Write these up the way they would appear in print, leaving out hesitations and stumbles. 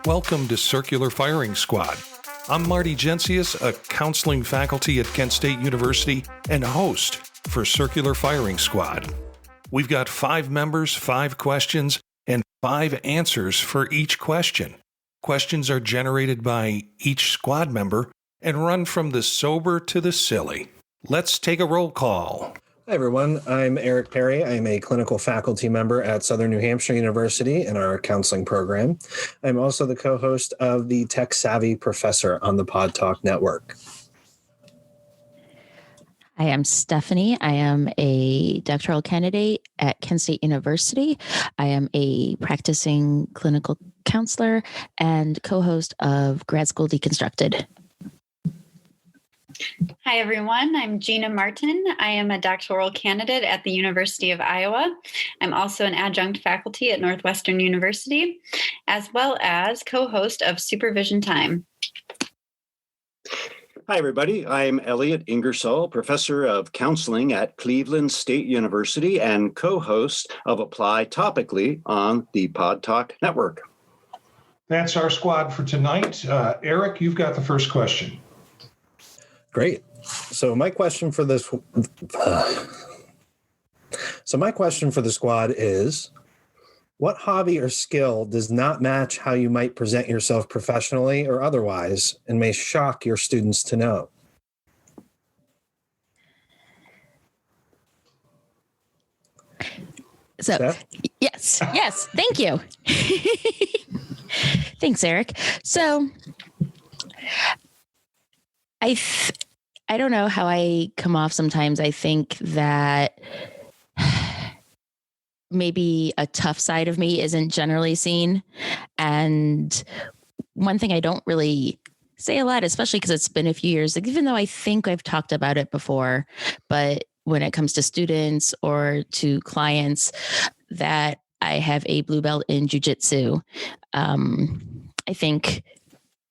Welcome to Circular Firing Squad. I'm Marty Gensius, a counseling faculty at Kent State University and host for Circular Firing Squad. We've got 5 members, 5 questions, and 5 answers for each question. Questions are generated by each squad member and run from the sober to the silly. Let's take a roll call. Hi, everyone. I'm Eric Perry. I'm a clinical faculty member at Southern New Hampshire University in our counseling program. I'm also the co-host of the Tech Savvy Professor on the Pod Talk Network. I am Stephanie. I am a doctoral candidate at Kent State University. I am a practicing clinical counselor and co-host of Grad School Deconstructed. Hi, everyone. I'm Gina Martin. I am a doctoral candidate at the University of Iowa. I'm also an adjunct faculty at Northwestern University, as well as co-host of Supervision Time. Hi, everybody. I'm Elliot Ingersoll, professor of counseling at Cleveland State University and co-host of Apply Topically on the Pod Talk Network. That's our squad for tonight. Eric, you've got the first question. Great. So my question for the squad is, what hobby or skill does not match how you might present yourself professionally or otherwise and may shock your students to know? So, Steph? yes, thank you. Thanks, Eric. So, I don't know how I come off sometimes. I think that maybe a tough side of me isn't generally seen. And one thing I don't really say a lot, especially because it's been a few years, like, even though I think I've talked about it before, but when it comes to students or to clients, that I have a blue belt in jiu-jitsu. I think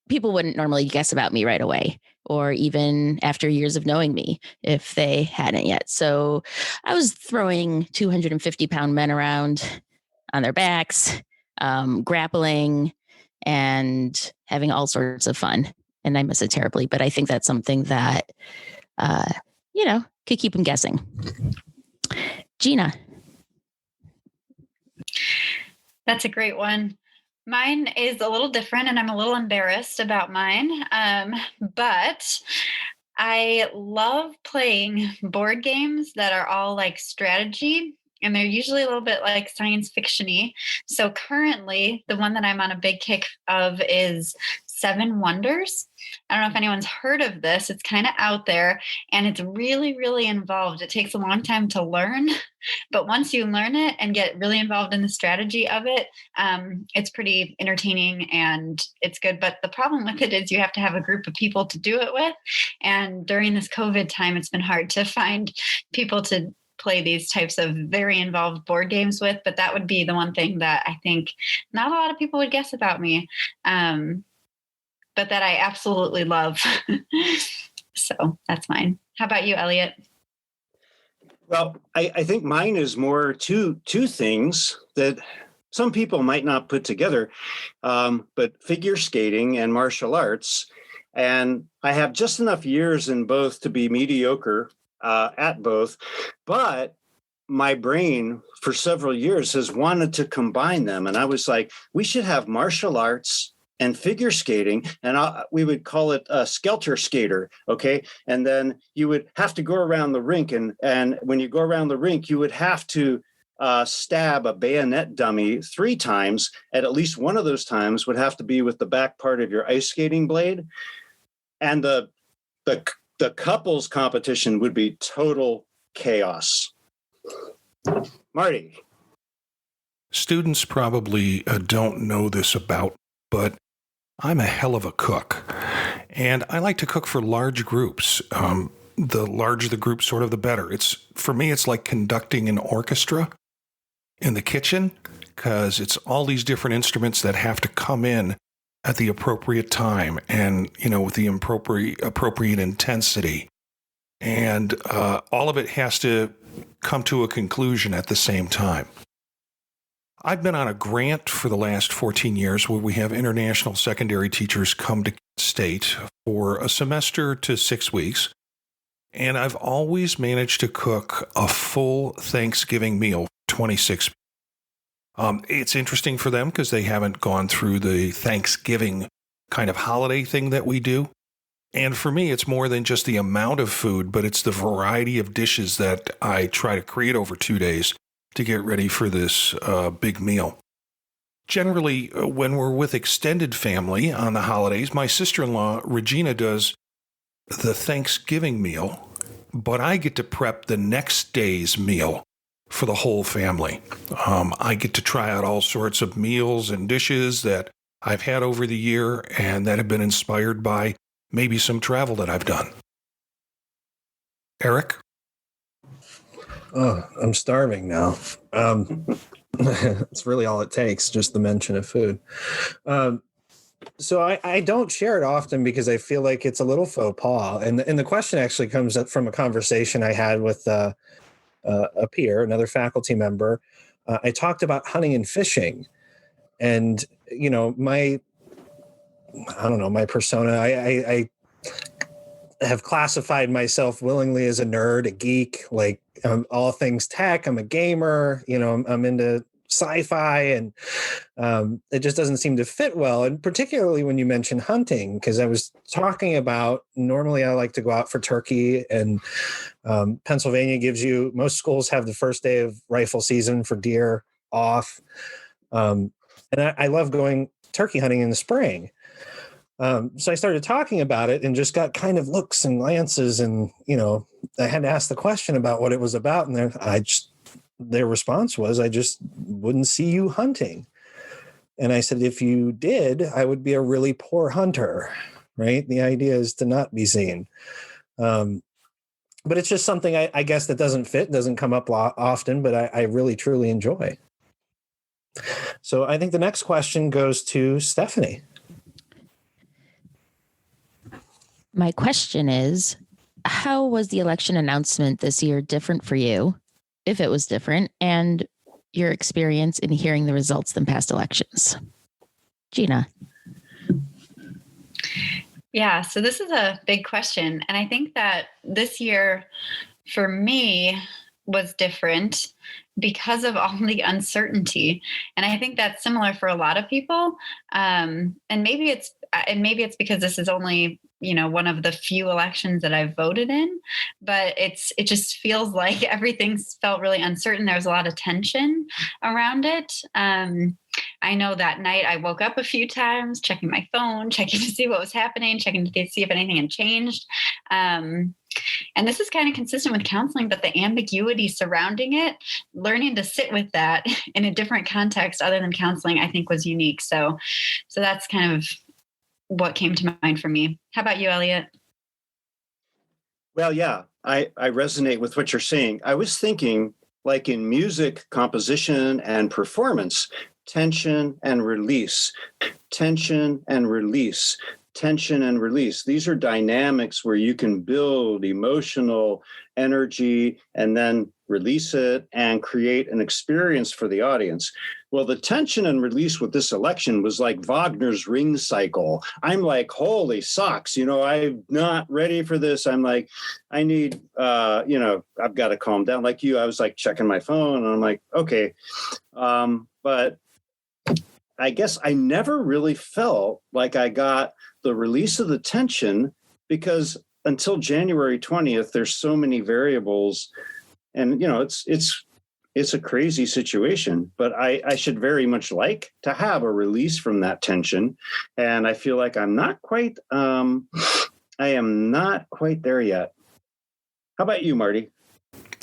people wouldn't normally guess about me right away, or even after years of knowing me, if they hadn't yet. So I was throwing 250-pound men around on their backs, grappling, and having all sorts of fun. And I miss it terribly, but I think that's something that, could keep them guessing. Gina. That's a great one. Mine is a little different, and I'm a little embarrassed about mine. But I love playing board games that are all like strategy, and they're usually a little bit like science fiction-y. So currently, the one that I'm on a big kick of is 7 Wonders. I don't know if anyone's heard of this. It's kind of out there, and it's really, really involved. It takes a long time to learn, but once you learn it and get really involved in the strategy of it, it's pretty entertaining and it's good. But the problem with it is you have to have a group of people to do it with. And during this COVID time, it's been hard to find people to play these types of very involved board games with. But that would be the one thing that I think not a lot of people would guess about me. But that I absolutely love. So that's mine. How about you, Elliot? Well, I think mine is more two things that some people might not put together, but figure skating and martial arts. And I have just enough years in both to be mediocre at both, but my brain for several years has wanted to combine them. And I was like, we should have martial arts and figure skating, and we would call it a skelter skater, okay? And then you would have to go around the rink, and when you go around the rink, you would have to stab a bayonet dummy 3 times, and at least one of those times would have to be with the back part of your ice skating blade. And the couples competition would be total chaos. Marty. Students probably don't know this about, but I'm a hell of a cook, and I like to cook for large groups. The larger the group, sort of the better. For me, it's like conducting an orchestra in the kitchen, because it's all these different instruments that have to come in at the appropriate time and, with the appropriate intensity. And all of it has to come to a conclusion at the same time. I've been on a grant for the last 14 years where we have international secondary teachers come to state for a semester to 6 weeks. And I've always managed to cook a full Thanksgiving meal, 26. It's interesting for them because they haven't gone through the Thanksgiving kind of holiday thing that we do. And for me, it's more than just the amount of food, but it's the variety of dishes that I try to create over 2 days to get ready for this big meal. Generally, when we're with extended family on the holidays, my sister-in-law, Regina, does the Thanksgiving meal, but I get to prep the next day's meal for the whole family. I get to try out all sorts of meals and dishes that I've had over the year and that have been inspired by maybe some travel that I've done. Eric? Oh, I'm starving now. It's really all it takes, just the mention of food. So I don't share it often because I feel like it's a little faux pas. And the question actually comes up from a conversation I had with a peer, another faculty member. I talked about hunting and fishing. And, my persona, I have classified myself willingly as a nerd, a geek, like all things tech. I'm a gamer, I'm into sci-fi, and it just doesn't seem to fit well. And particularly when you mention hunting, because I was talking about, normally I like to go out for turkey, and Pennsylvania most schools have the first day of rifle season for deer off. And I love going turkey hunting in the spring. So I started talking about it and just got kind of looks and glances, and, I had to ask the question about what it was about. And their response was, I just wouldn't see you hunting. And I said, if you did, I would be a really poor hunter, right? The idea is to not be seen. But it's just something I guess that doesn't come up often, but I really, truly enjoy. So I think the next question goes to Stephanie. My question is, how was the election announcement this year different for you, if it was different, and your experience in hearing the results than past elections? Gina. Yeah, so this is a big question. And I think that this year for me was different because of all the uncertainty. And I think that's similar for a lot of people. And maybe it's because this is only, one of the few elections that I've voted in, but it just feels like everything felt really uncertain. There was a lot of tension around it. I know that night I woke up a few times, checking my phone, checking to see what was happening, checking to see if anything had changed. And this is kind of consistent with counseling, but the ambiguity surrounding it, learning to sit with that in a different context other than counseling, I think was unique. So that's kind of what came to mind for me. How about you, Elliot? Well, yeah, I resonate with what you're saying. I was thinking, like in music, composition, and performance, tension and release, tension and release, tension and release. These are dynamics where you can build emotional energy and then release it and create an experience for the audience. Well, the tension and release with this election was like Wagner's Ring Cycle. I'm like, holy socks, I'm not ready for this. I'm like, I need, I've got to calm down. Like you, I was like checking my phone and I'm like, okay. But I guess I never really felt like I got the release of the tension, because until January 20th, there's so many variables, and it's a crazy situation, but I should very much like to have a release from that tension. And I feel like I am not quite there yet. How about you, Marty?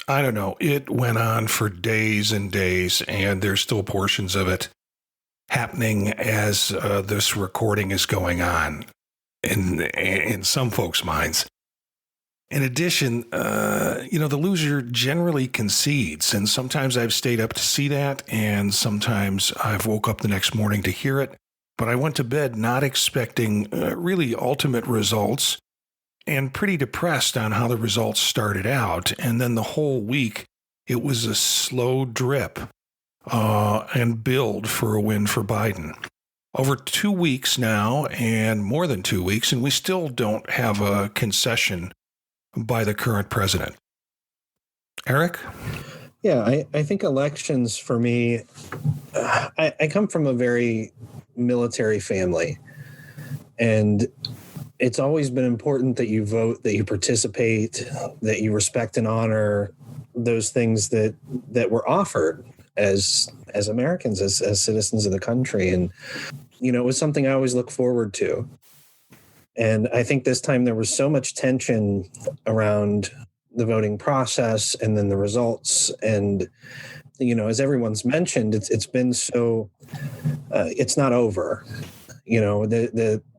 I don't know. It went on for days and days, and there's still portions of it happening as this recording is going on in some folks' minds. In addition, the loser generally concedes, and sometimes I've stayed up to see that, and sometimes I've woke up the next morning to hear it, but I went to bed not expecting really ultimate results and pretty depressed on how the results started out, and then the whole week, it was a slow drip and build for a win for Biden. Over 2 weeks now, and more than 2 weeks, and we still don't have a concession by the current president. Eric? Yeah, I think elections for me, I come from a very military family, and it's always been important that you vote, that you participate, that you respect and honor those things that were offered as Americans, as citizens of the country. And, it was something I always look forward to. And I think this time there was so much tension around the voting process and then the results. And, as everyone's mentioned, it's been so, it's not over.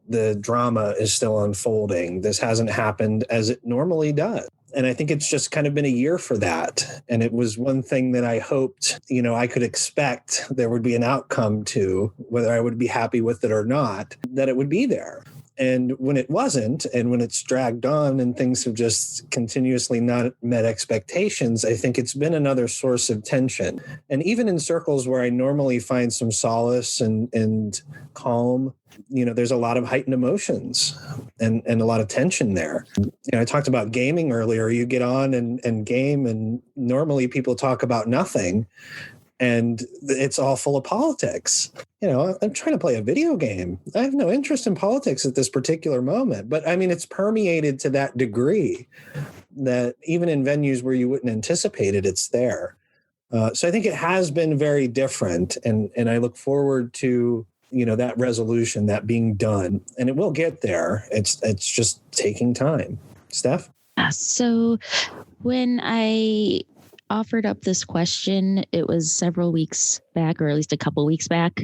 The drama is still unfolding. This hasn't happened as it normally does. And I think it's just kind of been a year for that. And it was one thing that I hoped, I could expect there would be an outcome to, whether I would be happy with it or not, that it would be there. And when it wasn't, and when it's dragged on and things have just continuously not met expectations, I think it's been another source of tension. And even in circles where I normally find some solace and calm, there's a lot of heightened emotions and a lot of tension there. I talked about gaming earlier. You get on and game, and normally people talk about nothing. And it's all full of politics. I'm trying to play a video game. I have no interest in politics at this particular moment. But I mean, it's permeated to that degree that even in venues where you wouldn't anticipate it, it's there. So I think it has been very different. And I look forward to, that resolution, that being done. And it will get there. It's just taking time. Steph? So when I offered up this question, it was several weeks back, or at least a couple weeks back.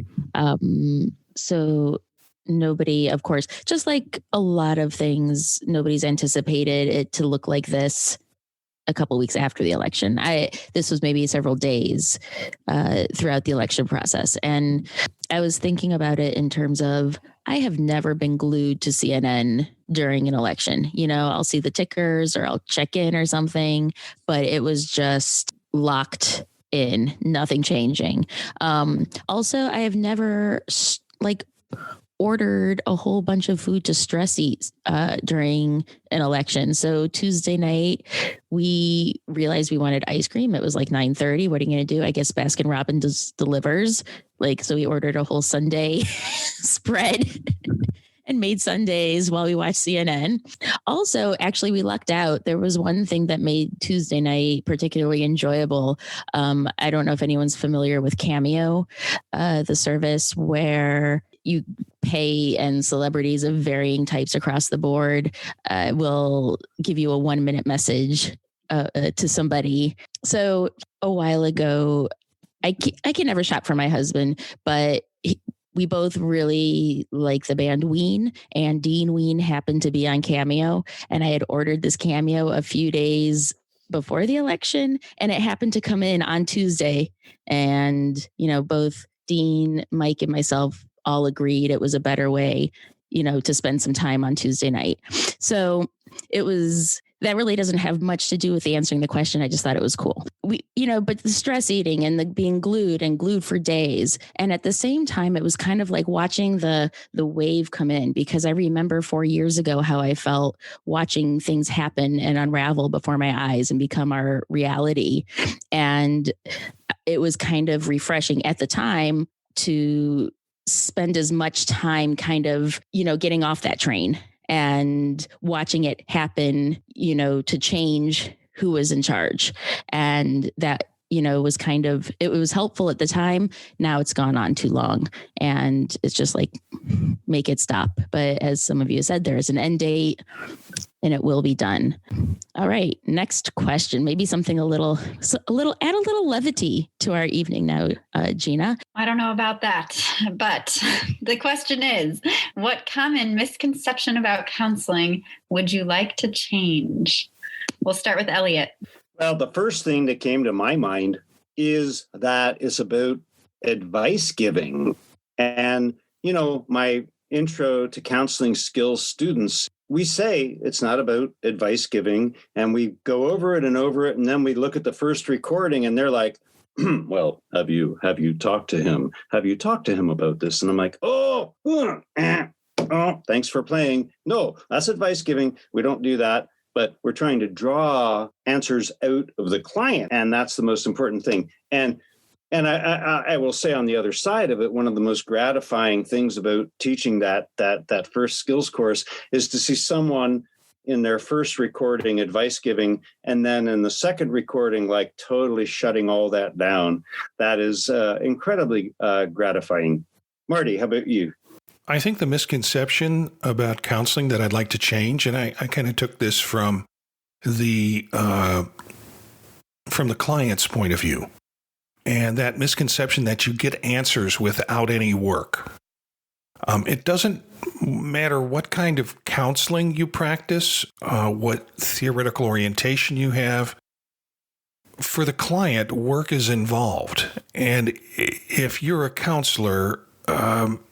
So nobody, of course, just like a lot of things, nobody's anticipated it to look like this a couple weeks after the election. This was maybe several days throughout the election process. And I was thinking about it in terms of, I have never been glued to CNN during an election. I'll see the tickers or I'll check in or something, but it was just locked in, nothing changing. Also, I have never ordered a whole bunch of food to stress eat during an election. So Tuesday night, we realized we wanted ice cream. It was like 9:30. What are you going to do? I guess Baskin Robbins delivers. So we ordered a whole Sunday spread and made Sundays while we watched CNN. Also, actually, we lucked out. There was one thing that made Tuesday night particularly enjoyable. I don't know if anyone's familiar with Cameo, the service where you pay and celebrities of varying types across the board will give you a 1-minute message to somebody. So a while ago, I can never shop for my husband, but we both really like the band Ween, and Dean Ween happened to be on Cameo, and I had ordered this Cameo a few days before the election, and it happened to come in on Tuesday. And, both Dean, Mike, and myself all agreed it was a better way, to spend some time on Tuesday night. So that really doesn't have much to do with answering the question. I just thought it was cool. But the stress eating and the being glued for days. And at the same time, it was kind of like watching the wave come in, because I remember 4 years ago how I felt watching things happen and unravel before my eyes and become our reality. And it was kind of refreshing at the time to spend as much time kind of, getting off that train and watching it happen, to change who was in charge. And that, was it was helpful at the time. Now it's gone on too long, and it's just like, make it stop. But as some of you said, there is an end date and it will be done. All right. Next question. Maybe something add a little levity to our evening now, Gina. I don't know about that, but the question is, what common misconception about counseling would you like to change? We'll start with Elliot. Well, the first thing that came to my mind is that it's about advice giving. And, my intro to counseling skills students, we say it's not about advice giving, and we go over it, and then we look at the first recording and they're like, well, have you talked to him? Have you talked to him about this? And I'm like, oh, thanks for playing. No, that's advice giving. We don't do that. But we're trying to draw answers out of the client. And that's the most important thing. And I will say on the other side of it, one of the most gratifying things about teaching that first skills course is to see someone in their first recording advice giving, and then in the second recording, like totally shutting all that down. That is incredibly gratifying. Marty, how about you? I think the misconception about counseling that I'd like to change, and I kind of took this from the client's point of view, and that misconception that you get answers without any work. It doesn't matter what kind of counseling you practice, what theoretical orientation you have. For the client, work is involved, and if you're a counselor,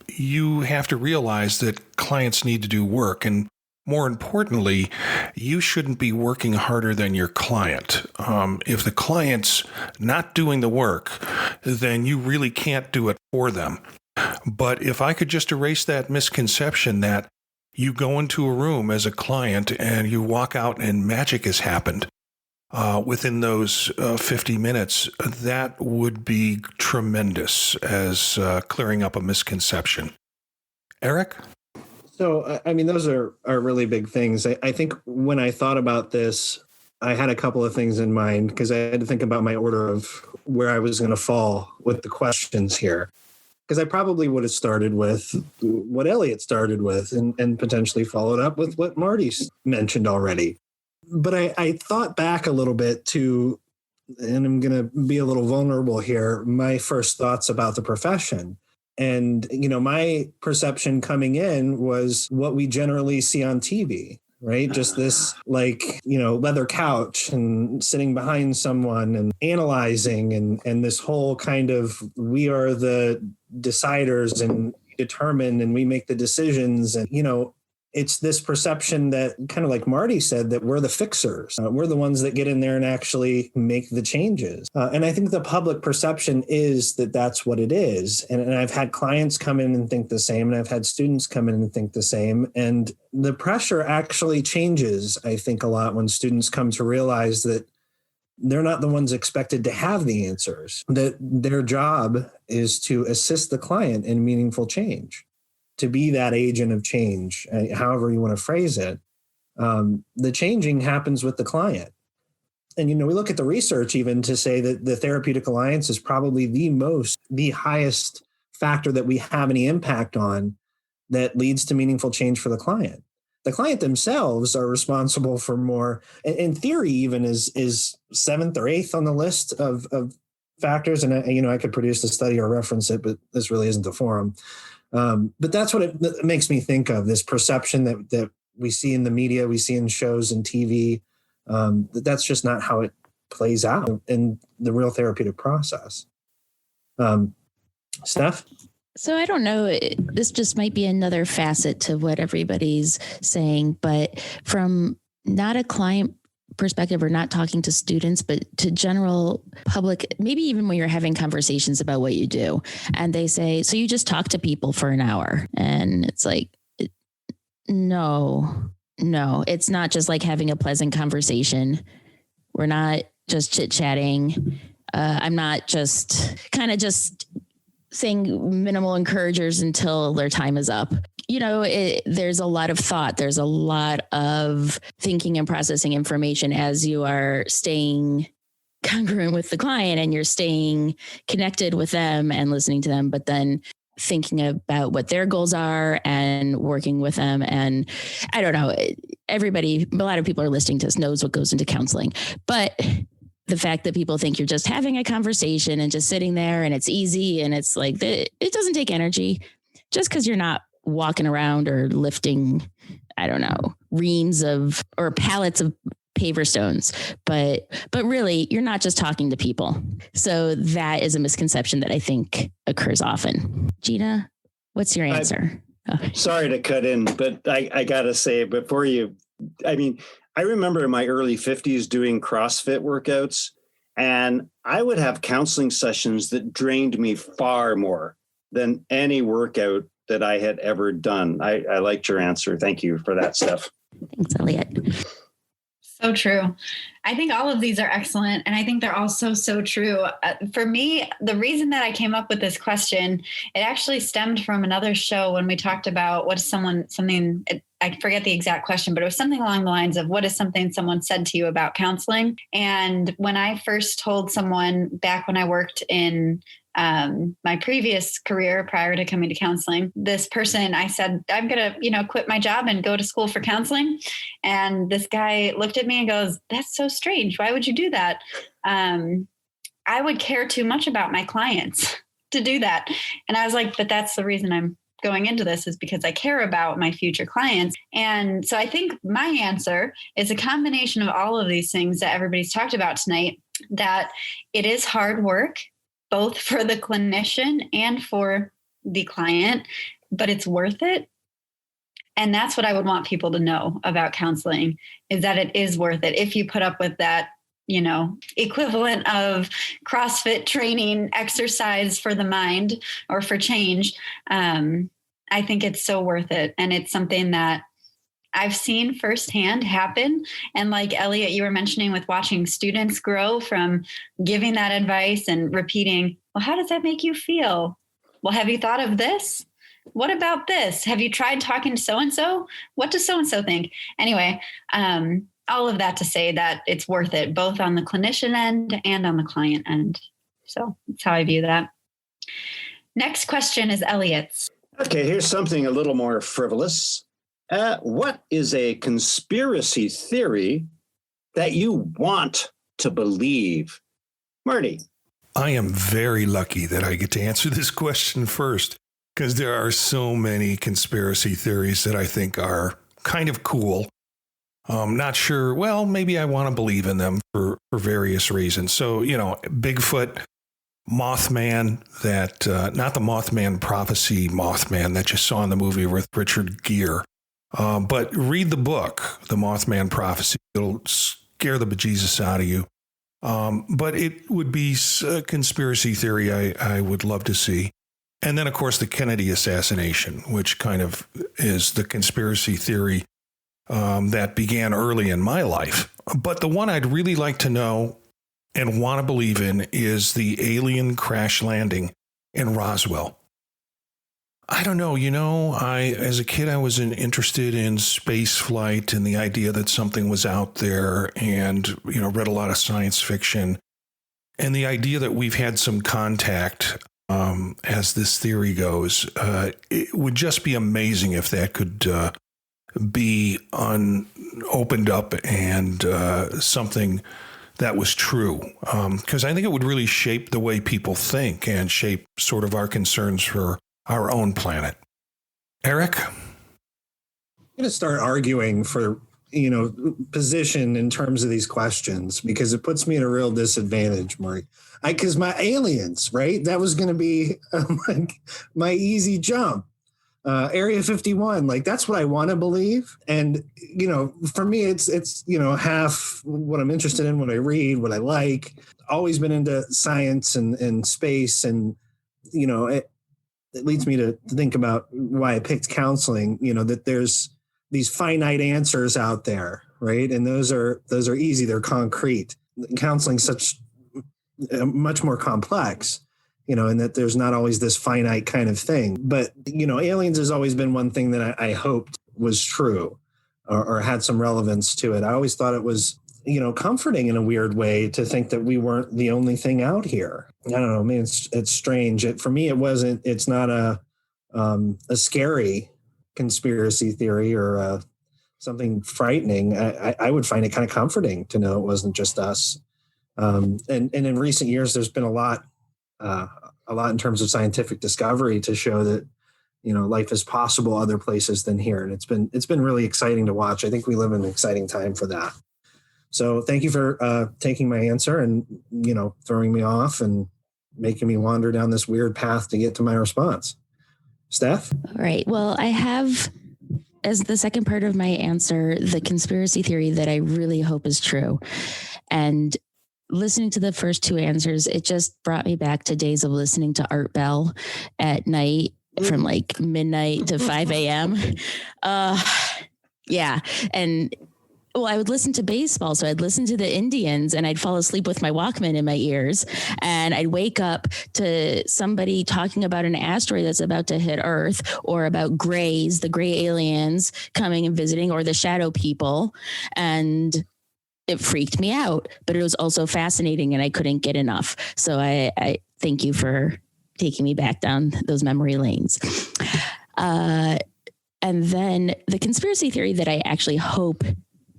you have to realize that clients need to do work. And more importantly, you shouldn't be working harder than your client. If the client's not doing the work, then you really can't do it for them. But if I could just erase that misconception that you go into a room as a client and you walk out and magic has happened, within those 50 minutes, that would be tremendous as clearing up a misconception. Eric? So, I mean, those are really big things. I think when I thought about this, I had a couple of things in mind because I had to think about my order of where I was going to fall with the questions here. Because I probably would have started with what Elliot started with and potentially followed up with what Marty's mentioned already. But I thought back a little bit to, and I'm going to be a little vulnerable here, my first thoughts about the profession. And, my perception coming in was what we generally see on TV, right? Just this leather couch and sitting behind someone and analyzing and this whole kind of, we are the deciders and determine and we make the decisions. And, it's this perception that, kind of like Marty said, that we're the fixers. We're the ones that get in there and actually make the changes. And I think the public perception is that that's what it is. And I've had clients come in and think the same, and I've had students come in and think the same. And the pressure actually changes, I think, a lot when students come to realize that they're not the ones expected to have the answers, that their job is to assist the client in meaningful change, to be that agent of change, however you want to phrase it. The changing happens with the client. And, we look at the research even to say that the therapeutic alliance is probably the highest factor that we have any impact on that leads to meaningful change for the client. The client themselves are responsible for more, in theory, even is seventh or eighth on the list of factors. And, I could produce the study or reference it, but this really isn't the forum. But that's what it makes me think of, this perception that we see in the media, we see in shows and TV, that's just not how it plays out in the real therapeutic process. Steph? So I don't know, this just might be another facet to what everybody's saying, but from not a client perspective or not talking to students, but to general public, maybe even when you're having conversations about what you do and they say, so you just talk to people for an hour. And it's like, no, it's not just like having a pleasant conversation. We're not just chit chatting. I'm not just saying minimal encouragers until their time is up. There's a lot of thought. There's a lot of thinking and processing information as you are staying congruent with the client and you're staying connected with them and listening to them, but then thinking about what their goals are and working with them. And I don't know, a lot of people are listening to this knows what goes into counseling, but the fact that people think you're just having a conversation and just sitting there and it's easy and it's like, it doesn't take energy just because you're not walking around or lifting, I don't know, reams or pallets of paver stones, but really you're not just talking to people. So that is a misconception that I think occurs often. Gina, what's your answer? Sorry to cut in, but I gotta say I remember in my early 50s doing CrossFit workouts, And I would have counseling sessions that drained me far more than any workout that I had ever done. I liked your answer. Thank you for that, Steph. Thanks, Elliot. So true. I think all of these are excellent. And I think they're all so true. For me, the reason that I came up with this question, it actually stemmed from another show when we talked about what is something, I forget the exact question, but it was something along the lines of what is something someone said to you about counseling? And when I first told someone back when I worked in my previous career prior to coming to counseling, this person, I said, I'm going to, quit my job and go to school for counseling. And this guy looked at me and goes, that's so strange. Why would you do that? I would care too much about my clients to do that. And I was like, but that's the reason I'm going into this, is because I care about my future clients. And so I think my answer is a combination of all of these things that everybody's talked about tonight, that it is hard work, both for the clinician and for the client, but it's worth it. And that's what I would want people to know about counseling, is that it is worth it. If you put up with that, equivalent of CrossFit training exercise for the mind or for change, I think it's so worth it. And it's something that I've seen firsthand happen. And like Elliot, you were mentioning with watching students grow from giving that advice and repeating, well, how does that make you feel? Well, have you thought of this? What about this? Have you tried talking to so-and-so? What does so-and-so think? Anyway, all of that to say that it's worth it, both on the clinician end and on the client end. So that's how I view that. Next question is Elliot's. Okay, here's something a little more frivolous. What is a conspiracy theory that you want to believe? Marty. I am very lucky that I get to answer this question first, because there are so many conspiracy theories that I think are kind of cool. Not sure. Well, maybe I want to believe in them for various reasons. So, Bigfoot, Mothman, that not the Mothman prophecy Mothman that you saw in the movie with Richard Gere. But read the book, The Mothman Prophecy. It'll scare the bejesus out of you. But it would be a conspiracy theory I would love to see. And then, of course, the Kennedy assassination, which kind of is the conspiracy theory that began early in my life. But the one I'd really like to know and want to believe in is the alien crash landing in Roswell. I don't know. As a kid, I was interested in space flight and the idea that something was out there, and, read a lot of science fiction. And the idea that we've had some contact, as this theory goes, it would just be amazing if that could be opened up and something that was true. Because I think it would really shape the way people think and shape sort of our concerns for our own planet. Eric? I'm going to start arguing for, position in terms of these questions, because it puts me at a real disadvantage, Mark. Because my aliens, right? That was going to be my easy jump. Area 51, that's what I want to believe. And, for me, it's half what I'm interested in, what I read, what I like. Always been into science and space. And, it leads me to think about why I picked counseling, that there's these finite answers out there, right? And those are easy. They're concrete. Counseling's such much more complex, and that there's not always this finite kind of thing. But, aliens has always been one thing that I hoped was true or had some relevance to it. I always thought it was, comforting in a weird way to think that we weren't the only thing out here. I don't know. I mean, it's strange. For me, it's not a scary conspiracy theory or something frightening. I would find it kind of comforting to know it wasn't just us. And in recent years, there's been a lot in terms of scientific discovery to show that, life is possible other places than here. And it's been really exciting to watch. I think we live in an exciting time for that. So thank you for taking my answer and, throwing me off and making me wander down this weird path to get to my response. Steph? All right. Well, I have, as the second part of my answer, the conspiracy theory that I really hope is true. And listening to the first two answers, it just brought me back to days of listening to Art Bell at night from like midnight to 5 a.m. Yeah. And well, I would listen to baseball. So I'd listen to the Indians and I'd fall asleep with my Walkman in my ears. And I'd wake up to somebody talking about an asteroid that's about to hit Earth, or about grays, the gray aliens coming and visiting, or the shadow people. And it freaked me out, but it was also fascinating and I couldn't get enough. So I thank you for taking me back down those memory lanes. And then the conspiracy theory that I actually hope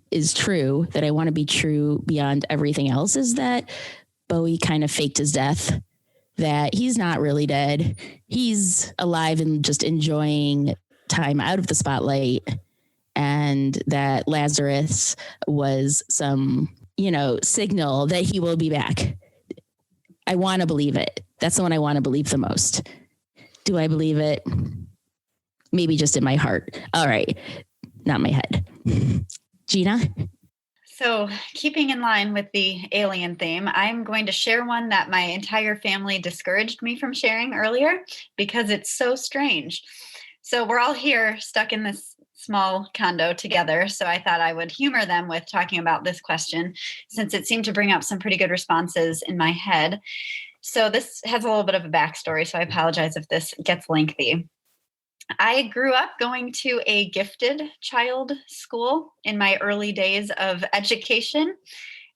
is true, that I want to be true beyond everything else, is that Bowie kind of faked his death, that he's not really dead. He's alive and just enjoying time out of the spotlight. And that Lazarus was some, signal that he will be back. I want to believe it. That's the one I want to believe the most. Do I believe it? Maybe just in my heart. All right. Not my head. Gina? So, keeping in line with the alien theme, I'm going to share one that my entire family discouraged me from sharing earlier because it's so strange. So, we're all here stuck in this small condo together. So, I thought I would humor them with talking about this question since it seemed to bring up some pretty good responses in my head. So, this has a little bit of a backstory. So, I apologize if this gets lengthy. I grew up going to a gifted child school in my early days of education,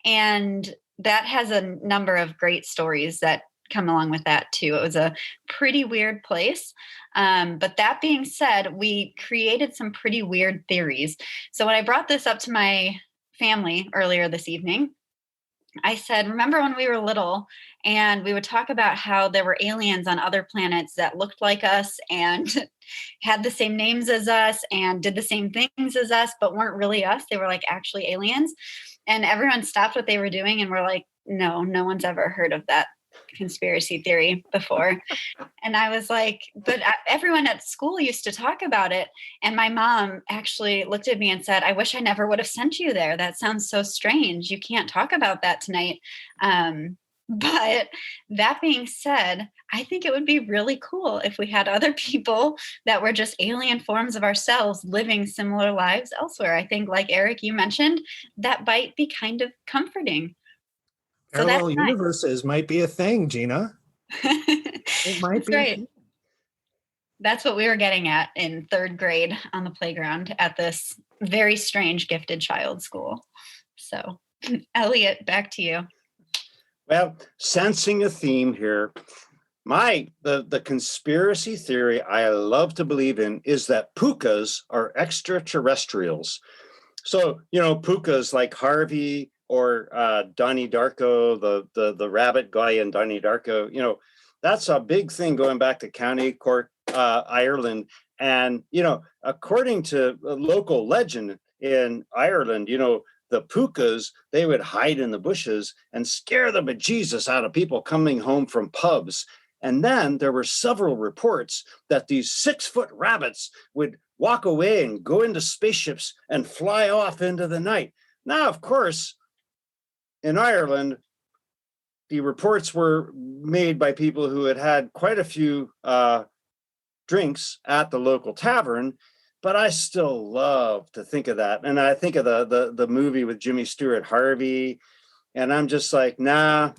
and that has a number of great stories that come along with that too. It was a pretty weird place. But that being said, we created some pretty weird theories. So when I brought this up to my family earlier this evening, I said, remember when we were little and we would talk about how there were aliens on other planets that looked like us and had the same names as us and did the same things as us, but weren't really us. They were like actually aliens. And everyone stopped what they were doing and were like, no one's ever heard of that conspiracy theory before. And I was like, but everyone at school used to talk about it. And my mom actually looked at me and said, I wish I never would have sent you there. That sounds so strange. You can't talk about that tonight. But that being said, I think it would be really cool if we had other people that were just alien forms of ourselves living similar lives elsewhere. I think, like Eric, you mentioned, that might be kind of comforting. So Parallel that's universes might be a thing, Gina. It might that's be. right. That's what we were getting at in third grade on the playground at this very strange gifted child school. So, Elliot, back to you. Well, sensing a theme here. The conspiracy theory I love to believe in is that pukas are extraterrestrials. So, pukas like Harvey or Donnie Darko, the rabbit guy in Donnie Darko, that's a big thing going back to County Cork, Ireland. And, according to a local legend in Ireland, the pukas, they would hide in the bushes and scare the bejesus out of people coming home from pubs. And then there were several reports that these 6-foot rabbits would walk away and go into spaceships and fly off into the night. Now, of course, in Ireland, the reports were made by people who had had quite a few drinks at the local tavern, but I still love to think of that. And I think of the movie with Jimmy Stewart, Harvey, and I'm just like, nah,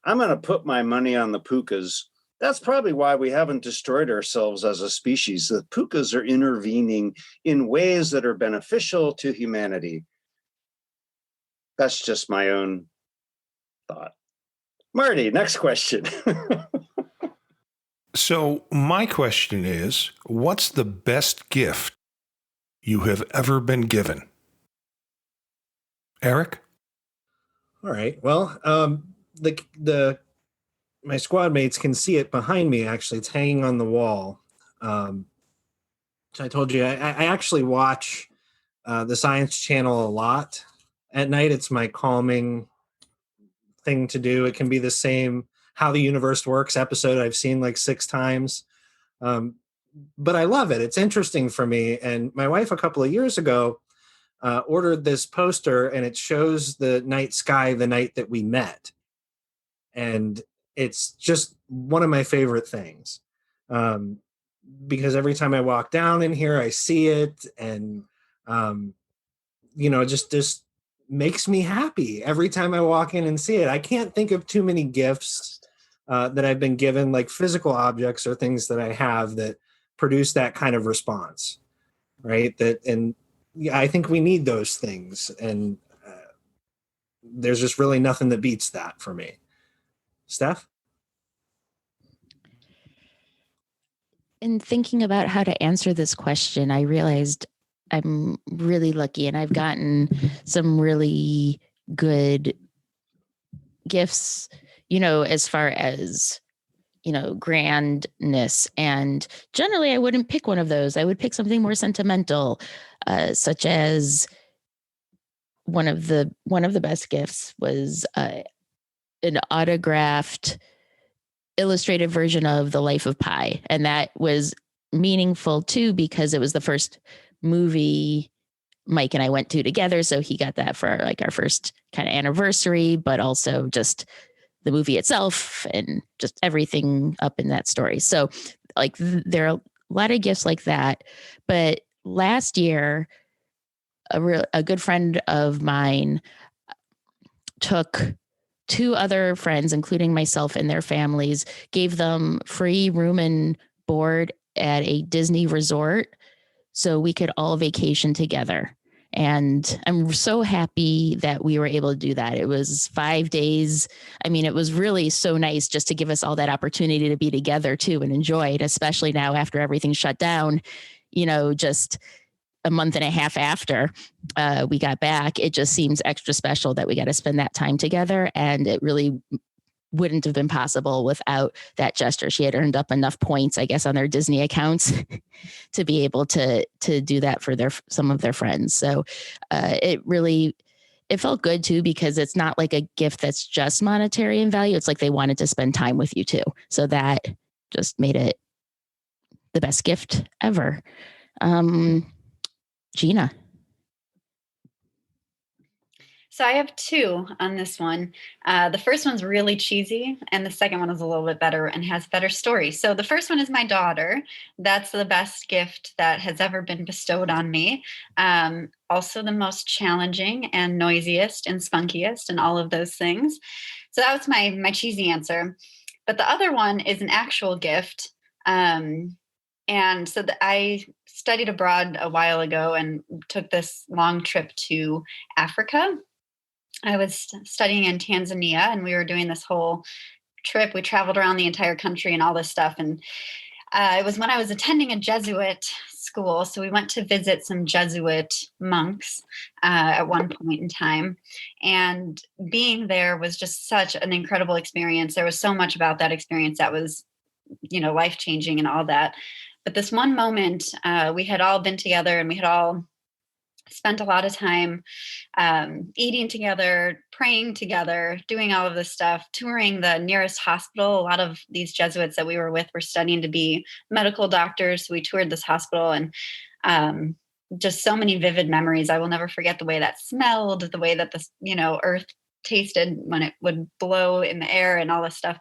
I'm going to put my money on the pukas. That's probably why we haven't destroyed ourselves as a species. The pukas are intervening in ways that are beneficial to humanity. That's just my own thought. Marty, next question. So my question is, what's the best gift you have ever been given? Eric? All right. Well, my squad mates can see it behind me. Actually, it's hanging on the wall. So I told you, I actually watch the Science Channel a lot at night. It's my calming thing to do. It can be the same How the Universe Works episode I've seen like 6 times. But I love it. It's interesting for me. And my wife, a couple of years ago, ordered this poster, and it shows the night sky the night that we met. And it's just one of my favorite things, because every time I walk down in here, I see it, and just makes me happy every time I walk in and see it. I can't think of too many gifts that I've been given, like physical objects or things that I have, that produce that kind of response, right? And yeah, I think we need those things, and there's just really nothing that beats that for me. Steph? In thinking about how to answer this question, I realized I'm really lucky, and I've gotten some really good gifts, as far as, grandness. And generally, I wouldn't pick one of those. I would pick something more sentimental, such as one of the best gifts was an autographed illustrated version of The Life of Pi. And that was meaningful too, because it was the first movie Mike and I went to together. So he got that for our first kind of anniversary, but also just the movie itself and just everything up in that story. So there are a lot of gifts like that. But last year, a good friend of mine took two other friends, including myself and their families, gave them free room and board at a Disney resort so we could all vacation together. And I'm so happy that we were able to do that. It was 5 days. I mean, it was really so nice just to give us all that opportunity to be together too and enjoy it, especially now after everything shut down, just a month and a half after we got back. It just seems extra special that we got to spend that time together. And it really wouldn't have been possible without that gesture. She had earned up enough points, I guess, on their Disney accounts to be able to do that for some of their friends. So it felt good too, because it's not like a gift that's just monetary in value. It's like they wanted to spend time with you too. So that just made it the best gift ever. Gina. So I have two on this one. The first one's really cheesy, and the second one is a little bit better and has better story. So the first one is my daughter. That's the best gift that has ever been bestowed on me. Also the most challenging and noisiest and spunkiest and all of those things. So that was my cheesy answer. But the other one is an actual gift. And so I studied abroad a while ago and took this long trip to Africa. I was studying in Tanzania, and we were doing this whole trip. We traveled around the entire country and all this stuff. And it was when I was attending a Jesuit school. So we went to visit some Jesuit monks at one point in time. And being there was just such an incredible experience. There was so much about that experience that was, life-changing and all that. But this one moment, we had all been together, and we had all spent a lot of time eating together, praying together, doing all of this stuff, touring the nearest hospital. A lot of these Jesuits that we were with were studying to be medical doctors. So we toured this hospital, and just so many vivid memories. I will never forget the way that smelled, the way that the earth tasted when it would blow in the air and all this stuff.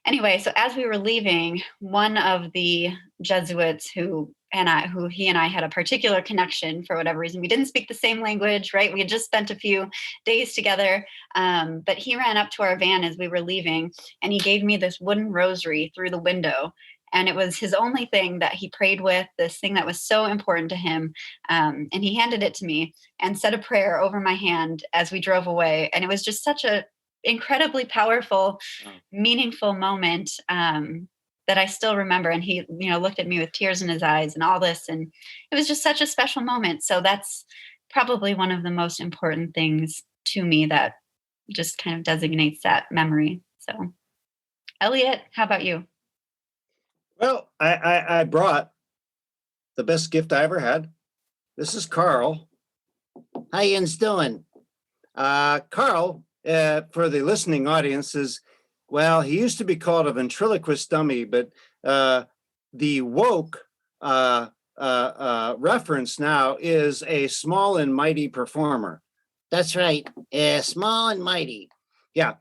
Anyway, so as we were leaving, one of the Jesuits who he and I had a particular connection for whatever reason. We didn't speak the same language, right? We had just spent a few days together. But he ran up to our van as we were leaving, and he gave me this wooden rosary through the window. And it was his only thing that he prayed with, this thing that was so important to him. And he handed it to me and said a prayer over my hand as we drove away. And it was just such a incredibly powerful, meaningful moment that I still remember. And he, looked at me with tears in his eyes and all this. And it was just such a special moment. So that's probably one of the most important things to me that just kind of designates that memory. So, Elliot, how about you? Well, I brought the best gift I ever had. This is Carl. How you doing? Carl, for the listening audience, he used to be called a ventriloquist dummy, but the woke reference now is a small and mighty performer. That's right, small and mighty. Yeah,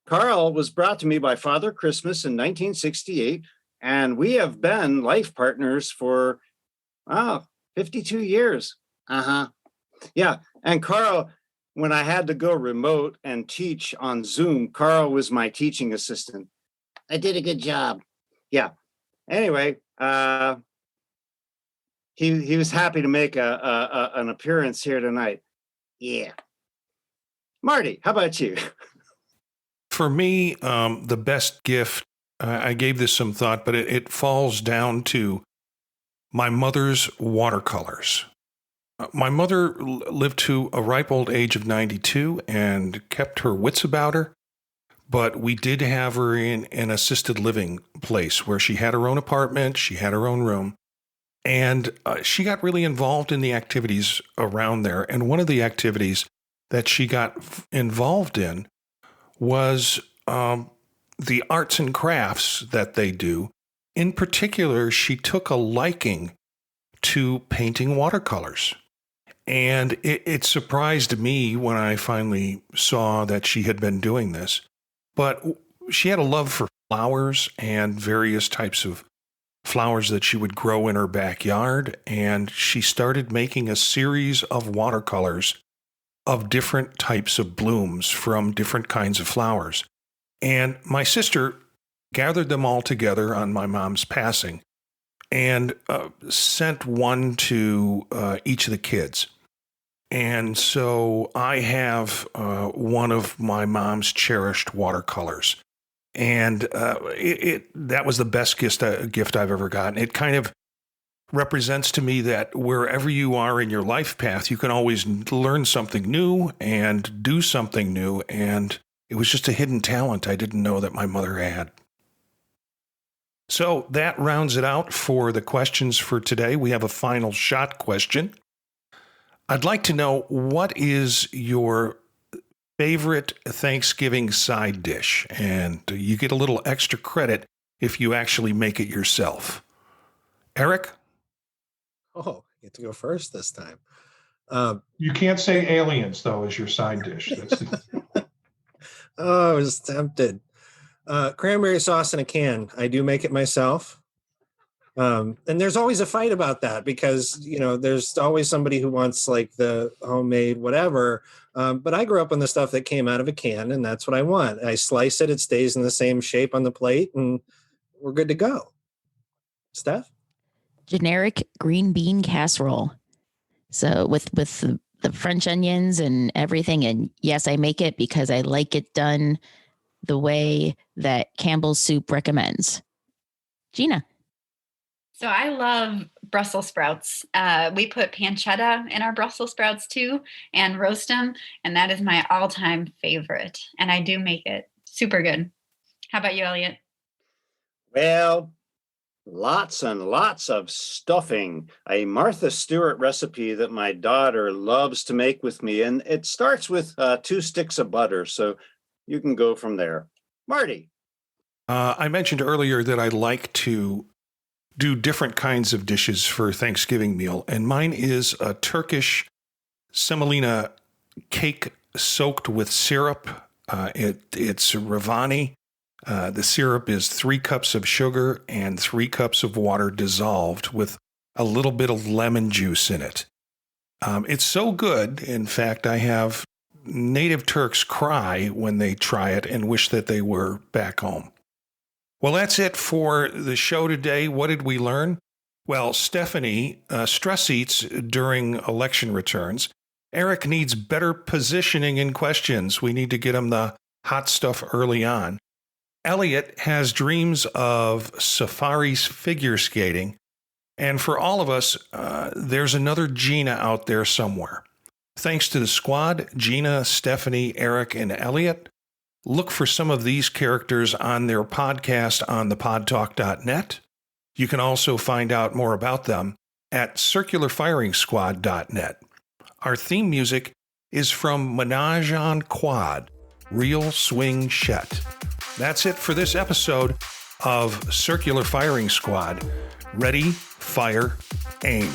Carl was brought to me by Father Christmas in 1968, and we have been life partners for 52 years. Yeah, and Carl, when I had to go remote and teach on Zoom, Carl was my teaching assistant. I did a good job. Yeah. Anyway, he was happy to make an appearance here tonight. Yeah. Marty, how about you? For me, the best gift, I gave this some thought, but it falls down to my mother's watercolors. My mother lived to a ripe old age of 92 and kept her wits about her, but we did have her in an assisted living place where she had her own apartment, she had her own room, and she got really involved in the activities around there. And one of the activities that she got involved in was the arts and crafts that they do. In particular, she took a liking to painting watercolors. And it surprised me when I finally saw that she had been doing this. But she had a love for flowers and various types of flowers that she would grow in her backyard. And she started making a series of watercolors of different types of blooms from different kinds of flowers. And my sister gathered them all together on my mom's passing and sent one to each of the kids. And so I have one of my mom's cherished watercolors. And that was the best gift I've ever gotten. It kind of represents to me that wherever you are in your life path, you can always learn something new and do something new. And it was just a hidden talent I didn't know that my mother had. So that rounds it out for the questions for today. We have a final shot question. I'd like to know, what is your favorite Thanksgiving side dish? And you get a little extra credit if you actually make it yourself. Eric? Oh, I get to go first this time. You can't say aliens, though, as your side dish. Oh, I was tempted. Cranberry sauce in a can. I do make it myself. And there's always a fight about that because, there's always somebody who wants like the homemade whatever. But I grew up on the stuff that came out of a can, and that's what I want. I slice it. It stays in the same shape on the plate, and we're good to go. Steph? Generic green bean casserole. So with the French onions and everything. And yes, I make it because I like it done the way that Campbell's Soup recommends. Gina? So I love Brussels sprouts. We put pancetta in our Brussels sprouts too and roast them. And that is my all-time favorite. And I do make it super good. How about you, Elliot? Well, lots and lots of stuffing. A Martha Stewart recipe that my daughter loves to make with me. And it starts with 2 sticks of butter. So you can go from there. Marty? I mentioned earlier that I like to do different kinds of dishes for Thanksgiving meal, and mine is a Turkish semolina cake soaked with syrup. It's Ravani. The syrup is 3 cups of sugar and 3 cups of water dissolved with a little bit of lemon juice in it. It's so good. In fact, I have native Turks cry when they try it and wish that they were back home. Well, that's it for the show today. What did we learn? Well, Stephanie stress eats during election returns. Eric needs better positioning in questions. We need to get him the hot stuff early on. Elliot has dreams of safaris figure skating. And for all of us, there's another Gina out there somewhere. Thanks to the squad, Gina, Stephanie, Eric, and Elliot. Look for some of these characters on their podcast on thepodtalk.net. You can also find out more about them at circularfiringsquad.net. Our theme music is from Menage on Quad, Real Swing Shet. That's it for this episode. of Circular Firing Squad. Ready, fire, aim.